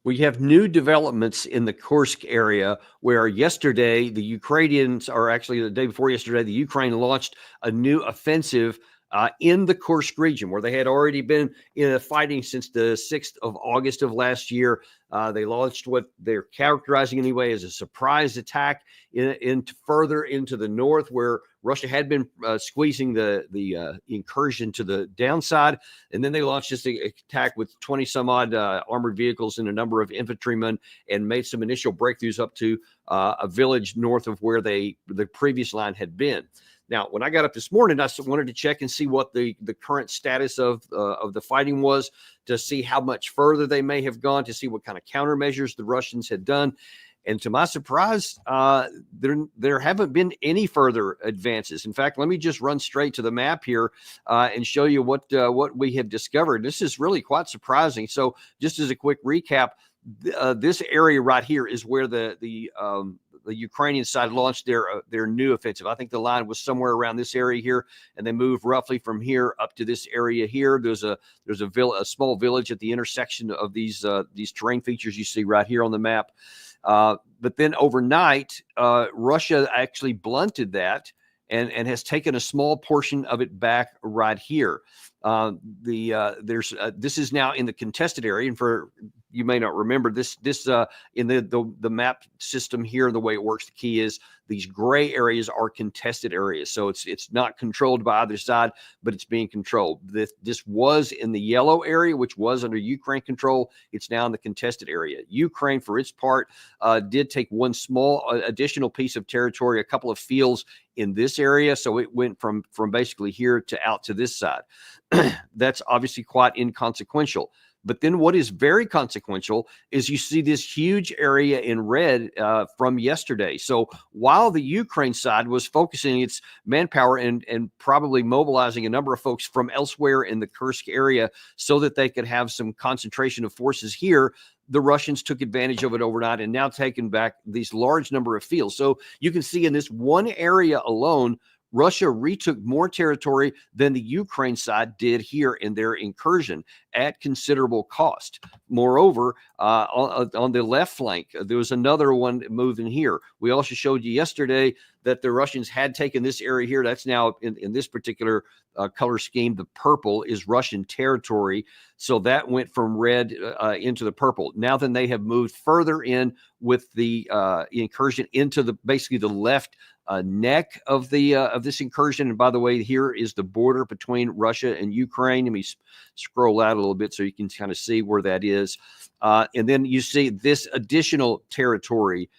We have new developments in the Kursk area where yesterday the Ukrainians, or actually the day before yesterday, the Ukraine launched a new offensive in the Kursk region where they had already been fighting since the 6th of August of last year. They launched what they're characterizing anyway as a surprise attack further into the north, where Russia had been squeezing the incursion to the downside. And then they launched this attack with 20 some odd armored vehicles and a number of infantrymen, and made some initial breakthroughs up to a village north of where the previous line had been. Now, when I got up this morning, I wanted to check and see what the current status of the fighting was, to see how much further they may have gone, to see what kind of countermeasures the Russians had done. And to my surprise, there haven't been any further advances. In fact, let me just run straight to the map here and show you what we have discovered. This is really quite surprising. So, just as a quick recap, this area right here is where the Ukrainian side launched their new offensive. I think the line was somewhere around this area here, and they moved roughly from here up to this area here. There's a small village at the intersection of these terrain features you see right here on the map. But then overnight, Russia actually blunted that and has taken a small portion of it back right here. This is now in the contested area, and for you may not remember this in the map system here, the way it works, the key is these gray areas are contested areas. So it's not controlled by either side, but it's being controlled. This was in the yellow area, which was under Ukraine control. It's now in the contested area. Ukraine, for its part, did take one small additional piece of territory, a couple of fields in this area. So it went from basically here to out to this side. That's obviously quite inconsequential. But then what is very consequential is you see this huge area in red from yesterday. So while the Ukraine side was focusing its manpower and probably mobilizing a number of folks from elsewhere in the Kursk area so that they could have some concentration of forces here, the Russians took advantage of it overnight and now taken back these large number of fields. So you can see in this one area alone, Russia retook more territory than the Ukraine side did here in their incursion at considerable cost. Moreover, on the left flank, there was another one moving here. We also showed you yesterday that the Russians had taken this area here. That's now in this particular color scheme. The purple is Russian territory. So that went from red into the purple. Now then they have moved further in with the incursion into basically the left neck of this incursion. And by the way, here is the border between Russia and Ukraine. Let me scroll out a little bit so you can kind of see where that is. And then you see this additional territory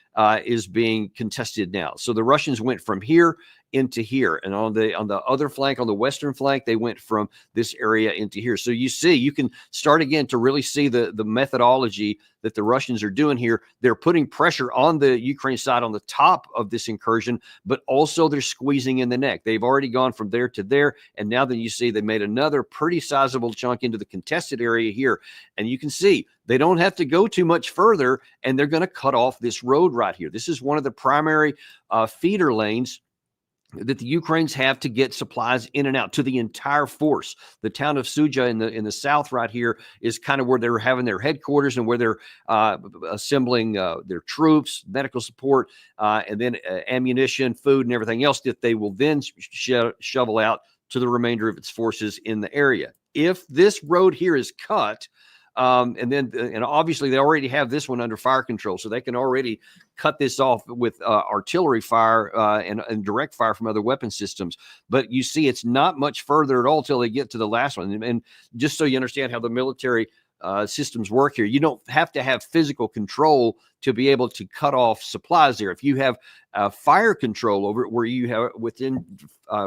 is being contested now. So the Russians went from here into here, and on the other flank, on the western flank, they went from this area into here. So you can start again to really see the methodology that the Russians are doing here. They're putting pressure on the Ukraine side on the top of this incursion, but also they're squeezing in the neck. They've already gone from there to there, and now then you see they made another pretty sizable chunk into the contested area here, and you can see they don't have to go too much further, and they're going to cut off this road right here. This is one of the primary feeder lanes that the Ukrainians have to get supplies in and out to the entire force. The town of Suja in the south right here is kind of where they're having their headquarters and where they're assembling their troops, medical support, and then ammunition, food, and everything else that they will then shovel out to the remainder of its forces in the area. If this road here is cut, and obviously they already have this one under fire control, so they can already cut this off with artillery fire and direct fire from other weapon systems. But you see, it's not much further at all till they get to the last one. And just so you understand how the military systems work here, you don't have to have physical control to be able to cut off supplies there. If you have fire control over it, where you have within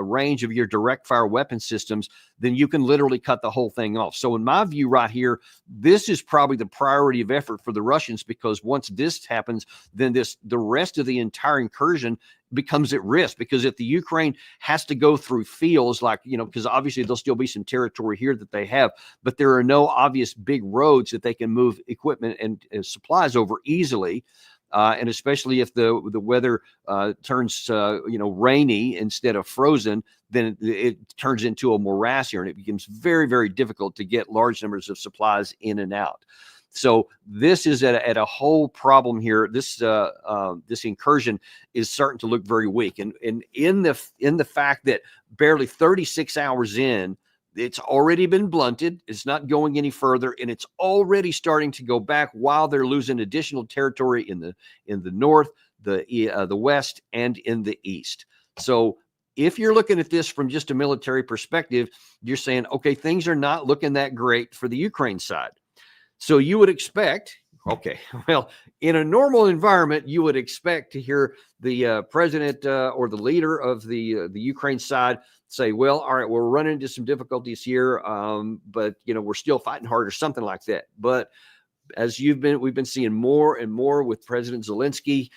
range of your direct fire weapon systems, then you can literally cut the whole thing off. So in my view right here, this is probably the priority of effort for the Russians, because once this happens, then the rest of the entire incursion becomes at risk. Because if the Ukraine has to go through fields, like, because obviously there'll still be some territory here that they have, but there are no obvious big roads that they can move equipment and supplies over easily. And especially if the weather turns rainy instead of frozen, then it turns into a morass here, and it becomes very, very difficult to get large numbers of supplies in and out. So this is at a whole problem here. This this incursion is starting to look very weak, and in the fact that barely 36 hours in, it's already been blunted. It's not going any further, and it's already starting to go back while they're losing additional territory in the north, the west, and in the east. So if you're looking at this from just a military perspective, you're saying, okay, things are not looking that great for the Ukraine side. So you would expect, okay, well, in a normal environment, you would expect to hear the president or the leader of the Ukraine side say, well, all right, we're running into some difficulties here, but we're still fighting hard or something like that. But as we've been seeing more and more with President Zelensky,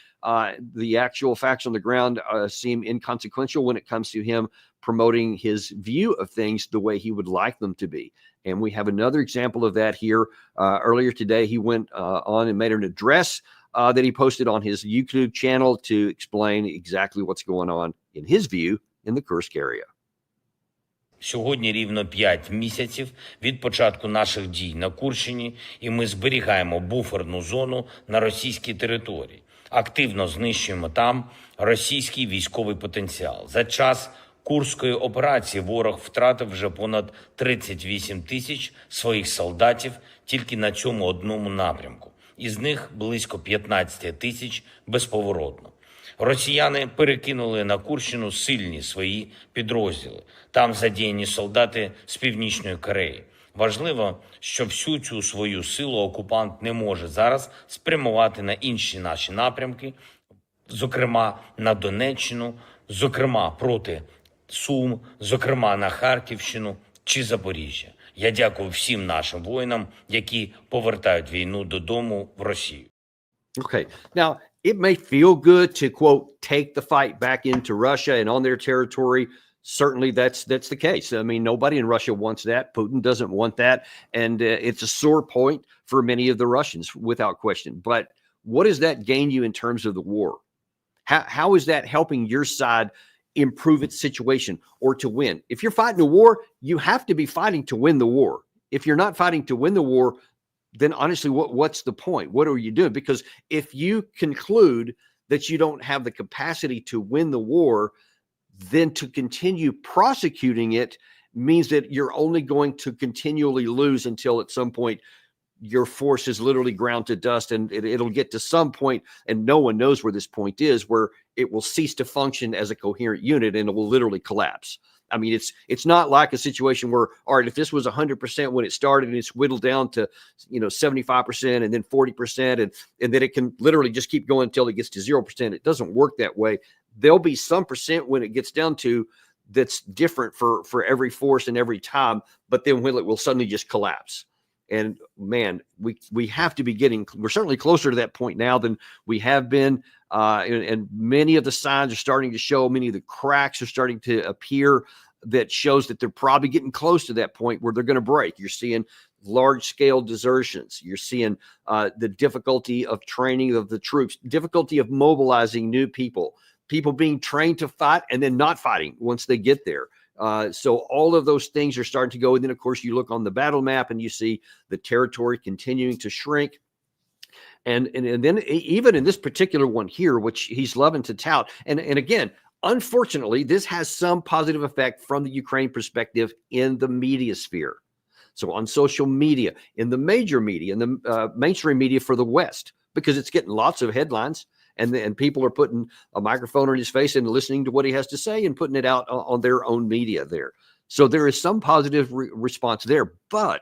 the actual facts on the ground seem inconsequential when it comes to him promoting his view of things the way he would like them to be. And we have another example of that here. Earlier today, he went on and made an address that he posted on his YouTube channel to explain exactly what's going on, in his view, in the Kursk area. Сьогодні рівно 5 місяців від початку наших дій на Курщині, і ми зберігаємо буферну зону на російській території. Активно знищуємо там російський військовий потенціал. За час Курської операції ворог втратив вже понад 38 тисяч своїх солдатів тільки на цьому одному напрямку. Із них близько 15 тисяч безповоротно. Росіяни перекинули на Курщину сильні свої підрозділи. Там задіяні солдати з Північної Кореї. Важливо, що всю цю свою силу окупант не може зараз спрямувати на інші наші напрямки, зокрема на Донеччину, зокрема проти Сум, зокрема на Харківщину чи Запоріжжя. Я дякую всім нашим воїнам, які повертають війну додому в Росію. Okay. Now, it may feel good to, quote, take the fight back into Russia and on their territory. Certainly that's the case. I mean, nobody in Russia wants that. Putin doesn't want that. And it's a sore point for many of the Russians, without question. But what does that gain you in terms of the war? How is that helping your side improve its situation or to win? If you're fighting a war, you have to be fighting to win the war. If you're not fighting to win the war, then honestly, what's the point? What are you doing? Because if you conclude that you don't have the capacity to win the war, then to continue prosecuting it means that you're only going to continually lose until at some point your force is literally ground to dust, and it'll get to some point, and no one knows where this point is, where it will cease to function as a coherent unit and it will literally collapse. I mean, it's not like a situation where, all right, if this was 100% when it started and it's whittled down to, 75% and then 40%, and then it can literally just keep going until it gets to 0%. It doesn't work that way. There'll be some percent when it gets down to that's different for every force and every time, but then when it will suddenly just collapse. And man, we have to be we're certainly closer to that point now than we have been. And many of the signs are starting to show, many of the cracks are starting to appear that shows that they're probably getting close to that point where they're going to break. You're seeing large scale desertions. You're seeing the difficulty of training of the troops, difficulty of mobilizing new people being trained to fight and then not fighting once they get there. So all of those things are starting to go. And then, of course, you look on the battle map and you see the territory continuing to shrink. And then even in this particular one here, which he's loving to tout. And again, unfortunately, this has some positive effect from the Ukraine perspective in the media sphere. So on social media, in the major media, in the mainstream media for the West, because it's getting lots of headlines. And people are putting a microphone on his face and listening to what he has to say and putting it out on their own media there. So there is some positive response there, but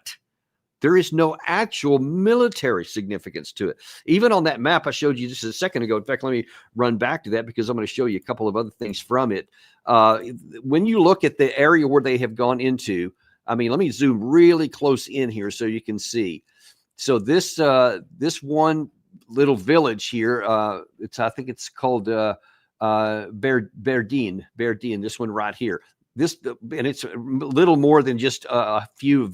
there is no actual military significance to it. Even on that map I showed you just a second ago. In fact, let me run back to that because I'm going to show you a couple of other things from it. When you look at the area where they have gone into, I mean, let me zoom really close in here so you can see. So this one little village here, I think it's called Berdin, this one right here. And it's a little more than just a few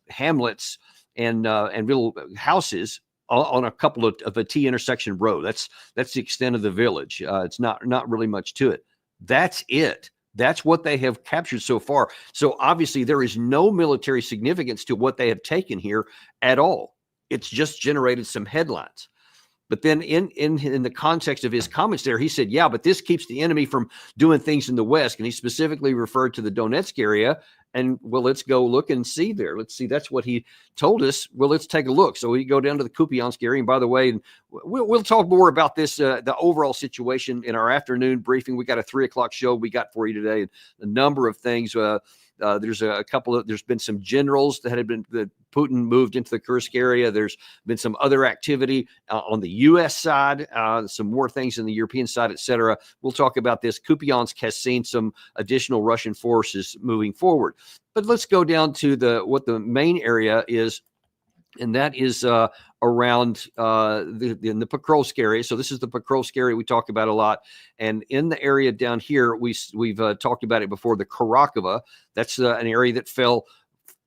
hamlets and little houses on a couple of a T intersection road. That's the extent of the village. It's not really much to it. That's it. That's what they have captured so far. So obviously there is no military significance to what they have taken here at all. It's just generated some headlines. But then in the context of his comments there, he said, yeah, but this keeps the enemy from doing things in the West. And he specifically referred to the Donetsk area. And well, let's go look and see there. Let's see. That's what he told us. Well, let's take a look. So we go down to the Kupiansk area. And by the way, we'll talk more about this, the overall situation in our afternoon briefing. We got a 3:00 show we got for you today. And a number of things. There's been some generals that Putin moved into the Kursk area. There's been some other activity on the U.S. side, some more things in the European side, et cetera. We'll talk about this. Kupiansk has seen some additional Russian forces moving forward. But let's go down to what the main area is, and that is around in the Pokrovsk area. So this is the Pokrovsk area we talk about a lot. And in the area down here, we've talked about it before, the Karakova. That's an area that fell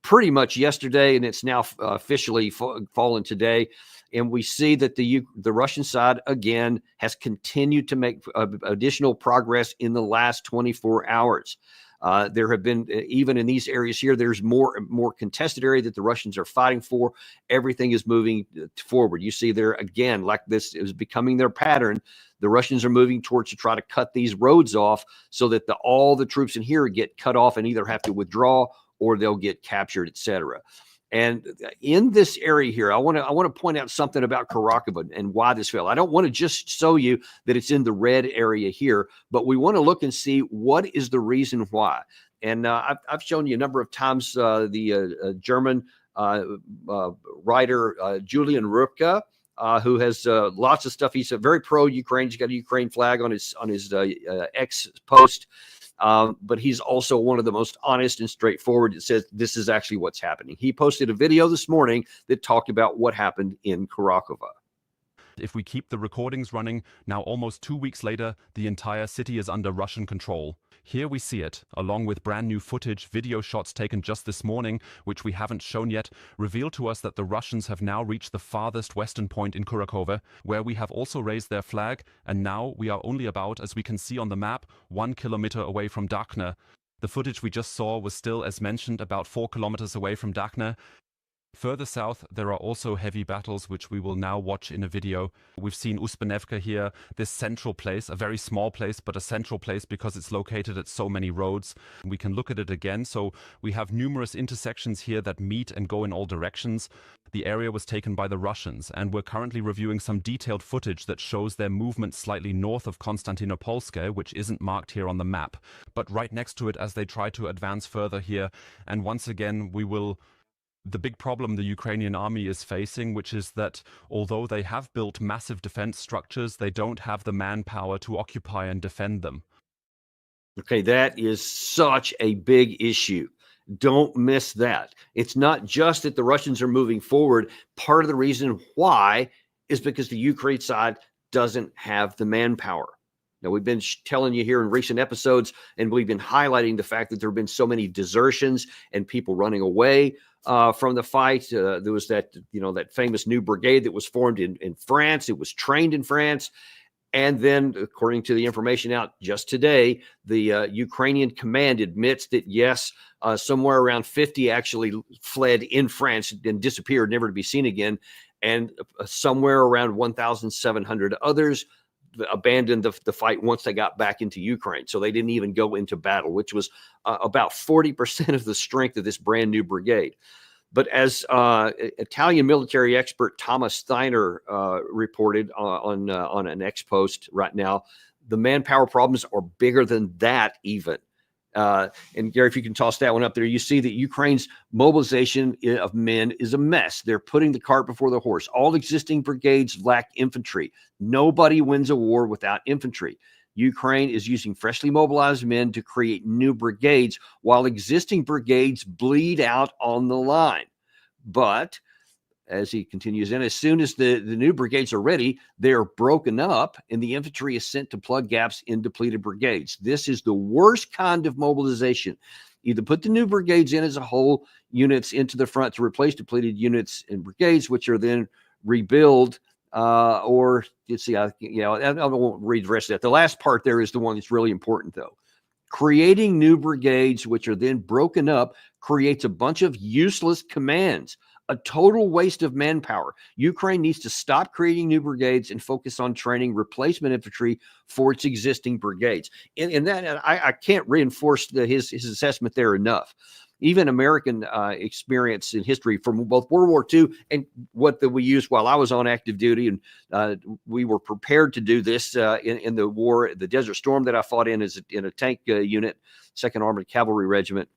pretty much yesterday, and it's now officially fallen today. And we see that the Russian side, again, has continued to make additional progress in the last 24 hours. There have been, even in these areas here, there's more contested area that the Russians are fighting for. Everything is moving forward. You see there, again, like this is becoming their pattern. The Russians are moving towards to try to cut these roads off so that all the troops in here get cut off and either have to withdraw or they'll get captured, et cetera. And in this area here, I want to point out something about Karakova and why this fell. I don't want to just show you that it's in the red area here, but we want to look and see what is the reason why. And I've shown you a number of times the German writer Julian Rupka, who has lots of stuff. He's a very pro-Ukraine. He's got a Ukraine flag on his X post. But he's also one of the most honest and straightforward. It says this is actually what's happening. He posted a video this morning that talked about what happened in Karakova. If we keep the recordings running, now almost 2 weeks later, the entire city is under Russian control. Here we see it, along with brand new footage, video shots taken just this morning, which we haven't shown yet, reveal to us that the Russians have now reached the farthest western point in Kurakova, where we have also raised their flag, and now we are only about, as we can see on the map, 1 kilometer away from Dakhna. The footage we just saw was still, as mentioned, about 4 kilometers away from Dakhna. Further south, there are also heavy battles, which we will now watch in a video. We've seen Uspenevka here, this central place, a very small place, but a central place because it's located at so many roads. We can look at it again. So we have numerous intersections here that meet and go in all directions. The area was taken by the Russians, and we're currently reviewing some detailed footage that shows their movement slightly north of Konstantinopolsk, which isn't marked here on the map, but right next to it as they try to advance further here. And once again, the big problem the Ukrainian army is facing, which is that although they have built massive defense structures, they don't have the manpower to occupy and defend them. Okay, that is such a big issue. Don't miss that. It's not just that the Russians are moving forward. Part of the reason why is because the Ukraine side doesn't have the manpower. Now, we've been telling you here in recent episodes, and we've been highlighting the fact that there have been so many desertions and people running away from the fight. There was that famous new brigade that was formed in France. It was trained in France. And then, according to the information out just today, the Ukrainian command admits that, yes, somewhere around 50 actually fled in France and disappeared, never to be seen again. And somewhere around 1,700 others abandoned the fight once they got back into Ukraine. So they didn't even go into battle, which was about 40% of the strength of this brand new brigade. But as Italian military expert Thomas Steiner reported on an X post right now, the manpower problems are bigger than that even. And Gary, if you can toss that one up there, you see that Ukraine's mobilization of men is a mess. They're putting the cart before the horse. All existing brigades lack infantry. Nobody wins a war without infantry. Ukraine is using freshly mobilized men to create new brigades while existing brigades bleed out on the line. But as he continues in, as soon as the new brigades are ready, they're broken up and the infantry is sent to plug gaps in depleted brigades. This is the worst kind of mobilization. Either put the new brigades in as a whole units into the front to replace depleted units and brigades, which are then rebuild, or you see, I won't read the rest of that. The last part there is the one that's really important, though. Creating new brigades, which are then broken up, creates a bunch of useless commands. a total waste of manpower. Ukraine needs to stop creating new brigades and focus on training replacement infantry for its existing brigades. And that I can't reinforce his assessment there enough. Even American experience in history from both World War II and what we used while I was on active duty, and we were prepared to do this in the war, the Desert Storm that I fought in a tank unit, 2nd Armored Cavalry Regiment,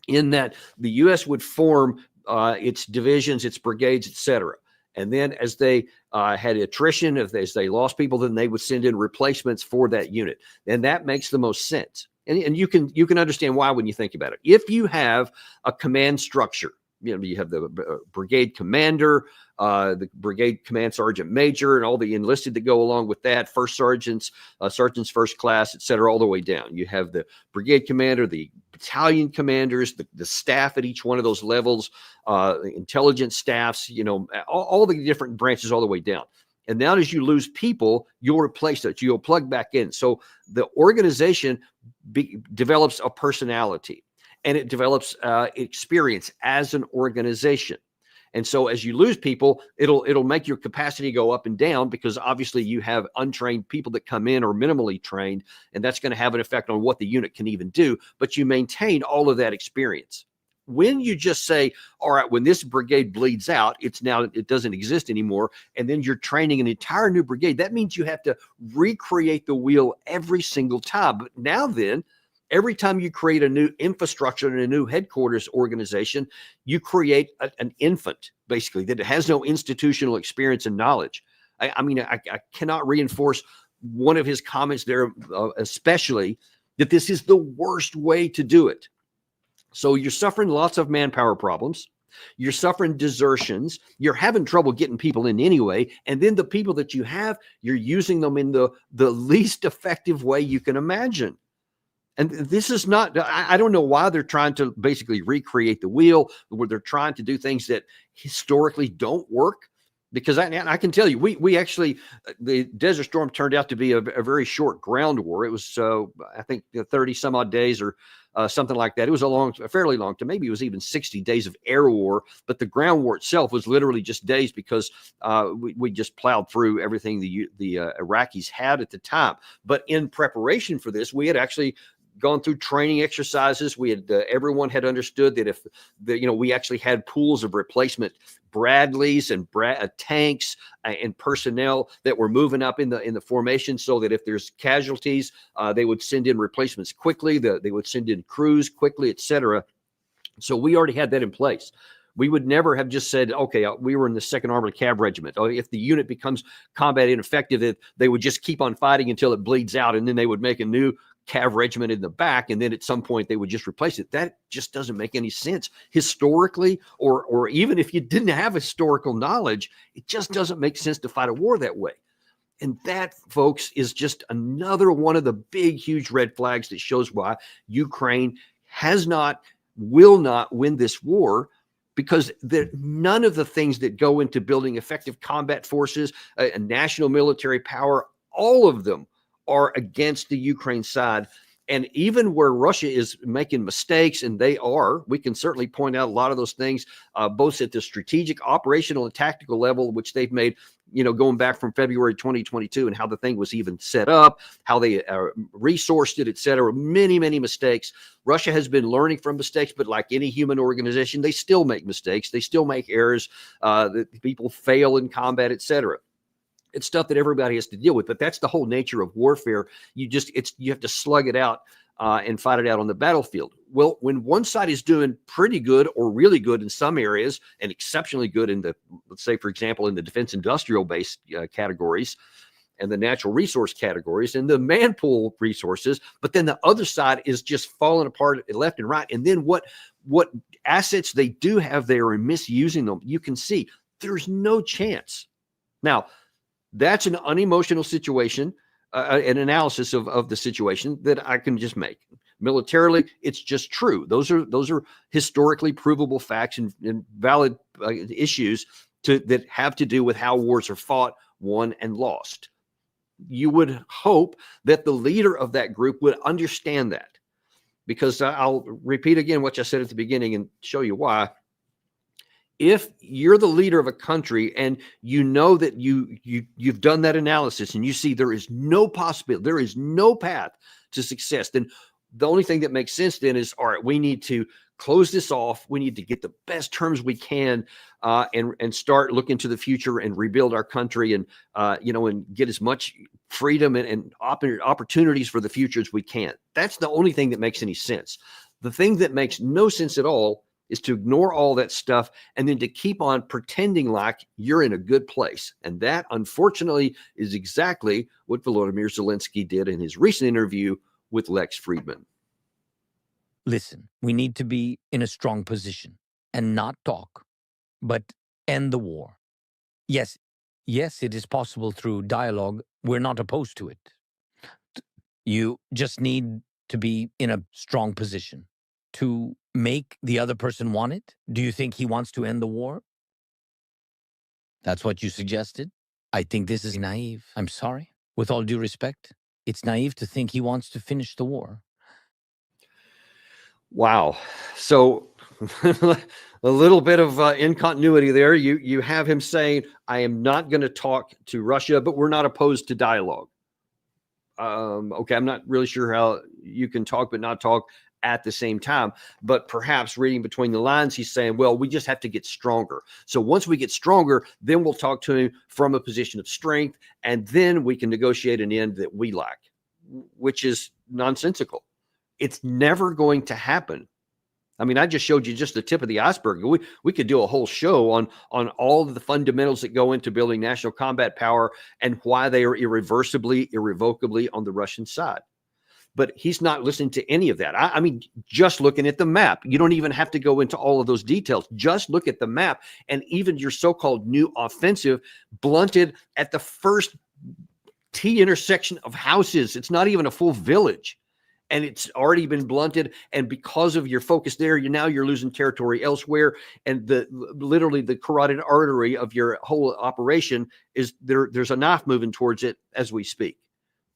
in that the U.S. would form its divisions, its brigades, etc. And then as they had attrition, as they lost people, then they would send in replacements for that unit. And that makes the most sense. And you can understand why when you think about it. If you have a command structure, you have the brigade commander, the brigade command sergeant major, and all the enlisted that go along with that, first sergeants, sergeants first class, et cetera, all the way down. You have the brigade commander, the battalion commanders, the staff at each one of those levels, intelligence staffs, all the different branches all the way down. And now as you lose people, you'll replace that. You'll plug back in. So the organization develops a personality, and it develops experience as an organization. And so as you lose people, it'll make your capacity go up and down, because obviously you have untrained people that come in or minimally trained, and that's going to have an effect on what the unit can even do. But you maintain all of that experience. When you just say, all right, when this brigade bleeds out, it doesn't exist anymore, and then you're training an entire new brigade, that means you have to recreate the wheel every single time. But now then, every time you create a new infrastructure and a new headquarters organization, you create an infant, basically, that has no institutional experience and knowledge. I cannot reinforce one of his comments there, especially, that this is the worst way to do it. So you're suffering lots of manpower problems. You're suffering desertions. You're having trouble getting people in anyway. And then the people that you have, you're using them in the least effective way you can imagine. And this is not, I don't know why they're trying to basically recreate the wheel, where they're trying to do things that historically don't work. Because I can tell you, we actually, the Desert Storm turned out to be a very short ground war. It was, I think, 30 some odd days or something like that. It was a fairly long time. Maybe it was even 60 days of air war. But the ground war itself was literally just days, because we just plowed through everything the Iraqis had at the time. But in preparation for this, we had actually gone through training exercises. We had everyone had understood that if we actually had pools of replacement Bradleys and tanks and personnel that were moving up in the formation, so that if there's casualties, they would send in replacements quickly. They would send in crews quickly, etc. So we already had that in place. We would never have just said, okay, we were in the 2nd Armored Cav Regiment. If the unit becomes combat ineffective, they would just keep on fighting until it bleeds out, and then they would make a new Cav regiment in the back, and then at some point they would just replace it. That just doesn't make any sense historically, or even if you didn't have historical knowledge, it just doesn't make sense to fight a war that way. And that, folks, is just another one of the big, huge red flags that shows why Ukraine will not win this war, because none of the things that go into building effective combat forces, a national military power, all of them are against the Ukraine side. And even where Russia is making mistakes, and we can certainly point out a lot of those things, both at the strategic, operational, and tactical level, which they've made, going back from February 2022, and how the thing was even set up, how they resourced it, et cetera. Many, many mistakes. Russia has been learning from mistakes, but like any human organization, they still make mistakes. They still make errors. People fail in combat, et cetera. It's stuff that everybody has to deal with, but that's the whole nature of warfare. You have to slug it out and fight it out on the battlefield. Well, when one side is doing pretty good or really good in some areas, and exceptionally good in let's say, for example, in the defense industrial base categories and the natural resource categories and the man pool resources, but then the other side is just falling apart left and right. And then what assets they do have there and misusing them, you can see there's no chance. Now, that's an unemotional situation, an analysis of the situation that I can just make. Militarily, it's just true. Those are historically provable facts and valid issues that have to do with how wars are fought, won, and lost. You would hope that the leader of that group would understand that, because I'll repeat again what I said at the beginning and show you why. if you're the leader of a country and you know that you've done that analysis and you see there is no possibility, there is no path to success, then the only thing that makes sense then is, all right, we need to close this off. We need to get the best terms we can, and start looking to the future and rebuild our country, and and get as much freedom and opportunities for the future as we can. That's the only thing that makes any sense. The thing that makes no sense at all is to ignore all that stuff and then to keep on pretending like you're in a good place. And that, unfortunately, is exactly what Volodymyr Zelensky did in his recent interview with Lex Friedman. Listen, we need to be in a strong position and not talk, but end the war. Yes, it is possible through dialogue. We're not opposed to it. You just need to be in a strong position to make the other person want it. Do you think he wants to end the war? That's what you suggested? I think this is naive. I'm sorry. With all due respect, it's naive to think he wants to finish the war. Wow. So a little bit of incontinuity there. You have him saying, I am not going to talk to Russia, but we're not opposed to dialogue. Okay, I'm not really sure how you can talk but not talk at the same time. But perhaps reading between the lines, he's saying, well, we just have to get stronger. So once we get stronger, then we'll talk to him from a position of strength, and then we can negotiate an end that we like, which is nonsensical. It's never going to happen. I mean, I just showed you just the tip of the iceberg. We could do a whole show on all of the fundamentals that go into building national combat power and why they are irrevocably on the Russian side. But he's not listening to any of that. I mean, just looking at the map, you don't even have to go into all of those details. Just look at the map, and even your so-called new offensive blunted at the first T intersection of houses. It's not even a full village. And it's already been blunted. And because of your focus there, you're losing territory elsewhere. And literally the carotid artery of your whole operation is there. There's a knife moving towards it as we speak.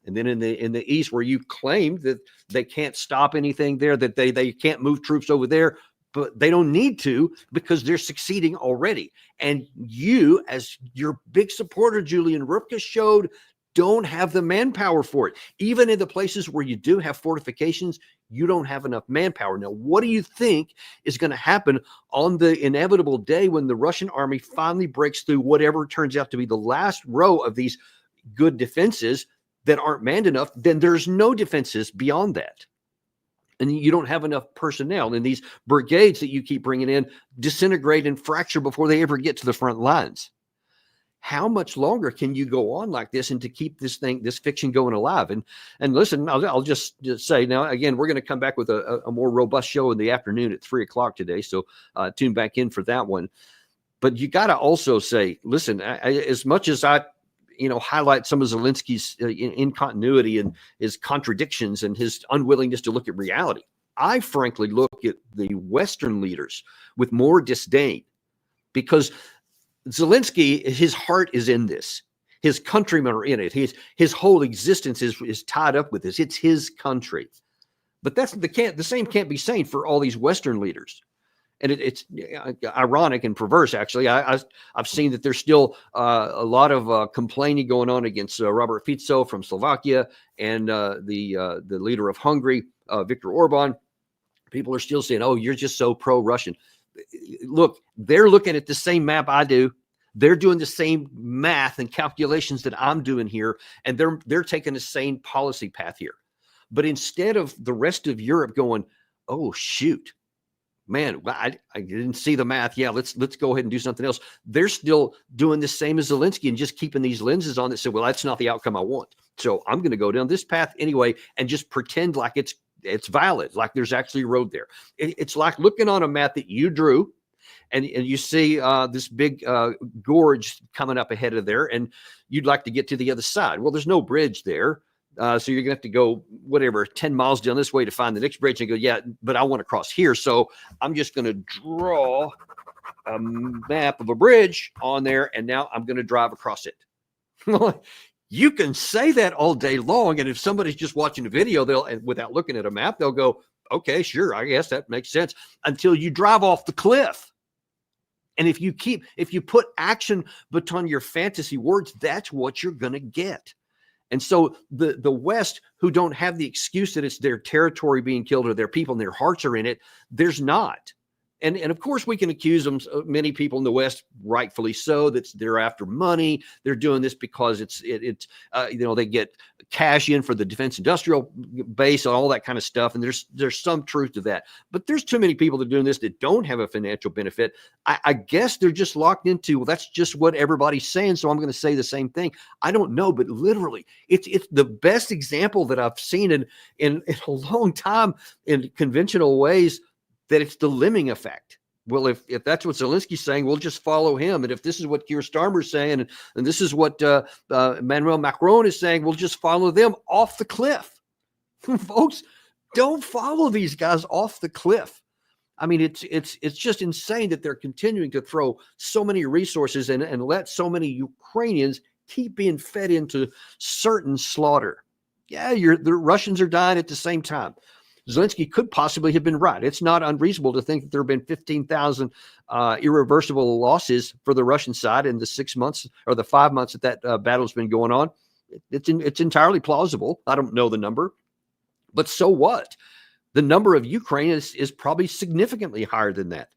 And then in the east, where you claim that they can't stop anything there, that they can't move troops over there, but they don't need to because they're succeeding already. And you, as your big supporter, Julian Rupka, showed, don't have the manpower for it. Even in the places where you do have fortifications, you don't have enough manpower. Now, what do you think is going to happen on the inevitable day when the Russian army finally breaks through whatever turns out to be the last row of these good defenses that aren't manned enough? Then there's no defenses beyond that. And you don't have enough personnel. And these brigades that you keep bringing in disintegrate and fracture before they ever get to the front lines. How much longer can you go on like this and to keep this fiction going alive? And listen, I'll just say now, again, we're going to come back with a more robust show in the afternoon at 3:00 today. So tune back in for that one. But you got to also say, listen, as much as I, highlight some of Zelensky's incontinuity and his contradictions and his unwillingness to look at reality, I frankly look at the Western leaders with more disdain, because Zelensky, his heart is in this. His countrymen are in it. His whole existence is tied up with this. It's his country. But the same can't be said for all these Western leaders. And it's ironic and perverse, actually. I've seen that there's still a lot of complaining going on against Robert Fico from Slovakia and the leader of Hungary, Viktor Orban. People are still saying, oh, you're just so pro-Russian. Look, they're looking at the same map I do. They're doing the same math and calculations that I'm doing here, and they're taking the same policy path here. But instead of the rest of Europe going, oh, shoot, man, I didn't see the math. Yeah, let's go ahead and do something else. They're still doing the same as Zelensky and just keeping these lenses on that say, well, that's not the outcome I want. So I'm going to go down this path anyway and just pretend like it's valid, like there's actually a road there. It's like looking on a map that you drew, and you see this big gorge coming up ahead of there, and you'd like to get to the other side. Well, there's no bridge there. So you're going to have to go, 10 miles down this way to find the next bridge and go, yeah, but I want to cross here. So I'm just going to draw a map of a bridge on there, and now I'm going to drive across it. You can say that all day long, and if somebody's just watching a video, without looking at a map, they'll go, okay, sure, I guess that makes sense, until you drive off the cliff. And if you put action between your fantasy words, that's what you're going to get. And so the West, who don't have the excuse that it's their territory being killed or their people and their hearts are in it, there's not. And of course, we can accuse them, many people in the West, rightfully so, that they're after money. They're doing this because it's they get cash in for the defense industrial base and all that kind of stuff. And there's some truth to that. But there's too many people that are doing this that don't have a financial benefit. I guess they're just locked into, well, that's just what everybody's saying, so I'm going to say the same thing. I don't know, but literally, it's the best example that I've seen in a long time in conventional ways, that it's the lemming effect. Well, if that's what Zelensky's saying, we'll just follow him. And if this is what Keir Starmer's saying, and this is what Emmanuel Macron is saying, we'll just follow them off the cliff. Folks, don't follow these guys off the cliff. I mean, it's just insane that they're continuing to throw so many resources and let so many Ukrainians keep being fed into certain slaughter. Yeah, the Russians are dying at the same time. Zelensky could possibly have been right. It's not unreasonable to think that there have been 15,000 irreversible losses for the Russian side in the 6 months or the 5 months that battle's been going on. It's entirely plausible. I don't know the number, but so what? The number of Ukraine is probably significantly higher than that.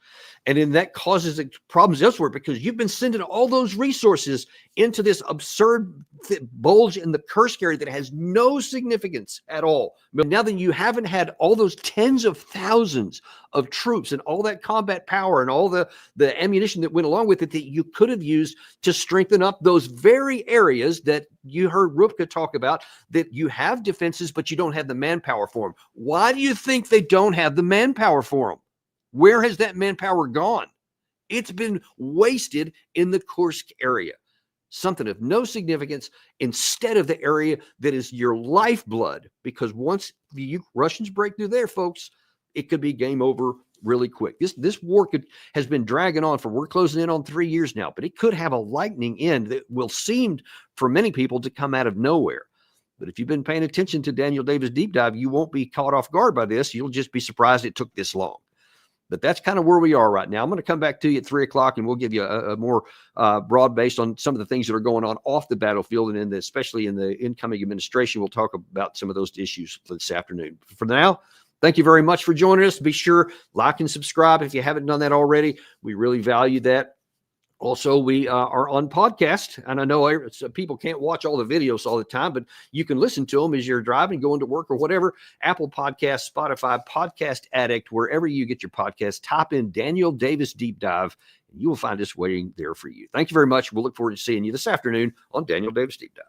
And then that causes problems elsewhere because you've been sending all those resources into this absurd bulge in the Kursk area that has no significance at all. But now that you haven't had all those tens of thousands of troops and all that combat power and all the ammunition that went along with it that you could have used to strengthen up those very areas that you heard Rupka talk about, that you have defenses, but you don't have the manpower for them. Why do you think they don't have the manpower for them? Where has that manpower gone? It's been wasted in the Kursk area. Something of no significance instead of the area that is your lifeblood. Because once the Russians break through there, folks, it could be game over really quick. This war has been dragging on we're closing in on 3 years now, but it could have a lightning end that will seem for many people to come out of nowhere. But if you've been paying attention to Daniel Davis Deep Dive, you won't be caught off guard by this. You'll just be surprised it took this long. But that's kind of where we are right now. I'm going to come back to you at 3 o'clock, and we'll give you a more broad based on some of the things that are going on off the battlefield, and especially in the incoming administration. We'll talk about some of those issues this afternoon. For now, thank you very much for joining us. Be sure, like and subscribe if you haven't done that already. We really value that. Also, we are on podcast, and I know people can't watch all the videos all the time, but you can listen to them as you're driving, going to work, or whatever. Apple Podcasts, Spotify, Podcast Addict, wherever you get your podcasts, type in Daniel Davis Deep Dive, and you will find us waiting there for you. Thank you very much. We'll look forward to seeing you this afternoon on Daniel Davis Deep Dive.